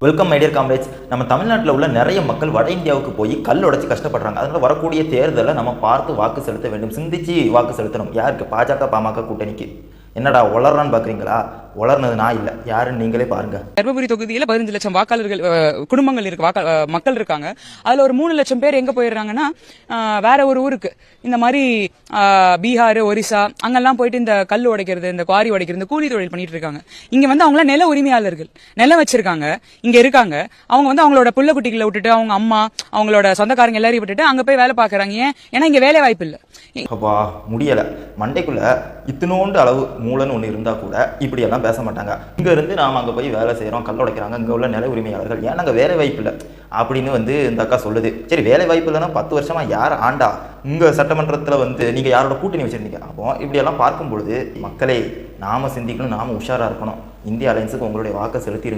Welcome my dear comrades. நம்ம தமிழ்நாட்டில் உள்ள நிறைய மக்கள் வட இந்தியாவுக்கு போய் கல் உடைச்சு கஷ்டப்படுறாங்க. அதனால வரக்கூடிய தேர்தலை நம்ம பார்த்து வாக்கு செலுத்த வேண்டும், சிந்திச்சு வாக்கு செலுத்தணும். யாருக்கு? பாஜக பாமக கூட்டணிக்கு. என்னடா உளறான்னு பார்க்குறீங்களா? உளர்னது நான் இல்லை, யாருன்னு நீங்களே பாருங்க. தர்மபுரி தொகுதியில் 15 லட்சம் வாக்காளர்கள் குடும்பங்கள் இருக்கு, மக்கள் இருக்காங்க. அதுல ஒரு 3 லட்சம் பேர் எங்க போயிடுறாங்கன்னா வேற ஒரு ஊருக்கு, இந்த மாதிரி பீகார், ஒரிசா அங்கெல்லாம் போயிட்டு இந்த கல் உடைக்கிறது, இந்த குவாரி உடைக்கிறது, இந்த கூலி தொழில் பண்ணிட்டு இருக்காங்க. இங்க வந்து அவங்கள நில உரிமையாளர்கள், நிலம் வச்சிருக்காங்க, இங்க இருக்காங்க. அவங்க வந்து அவங்களோட புள்ள குட்டிகளை விட்டுட்டு, அவங்க அம்மா, அவங்களோட சொந்தக்காரங்க எல்லாரையும் விட்டுட்டு அங்க போய் வேலை பாக்குறாங்க. ஏன்னா இங்க வேலை வாய்ப்பு இல்லை. அப்பா முடியல, மண்டைக்குள்ள இத்தினோண்டு அளவு மூளைன்னு ஒன்று இருந்தா கூட இப்படி எல்லாம் பேச மாட்டாங்க. இங்க இருந்து நாம அங்க போய் வேலை செய்யறோம், கல் உடைக்கிறாங்க, இங்க உள்ள நில உரிமையாளர்கள், ஏன்னா அங்க வேலை வாய்ப்பு இல்லை அப்படின்னு வந்து இந்த அக்கா சொல்லுது. சரி, வேலை வாய்ப்பு இல்லைன்னா 10 வருஷமா யார் ஆண்டா? உங்க சட்டமன்றத்தில் வந்து நீங்க யாரோட கூட்டணி வச்சிருந்தீங்க? அப்போ இப்படி எல்லாம் பார்க்கும் பொழுது மக்களே நாம சிந்திக்கணும், நாம உஷாரா இருக்கணும். இந்திய அலைன்ஸுக்கு உங்களுடைய வாக்கை செலுத்திருங்க.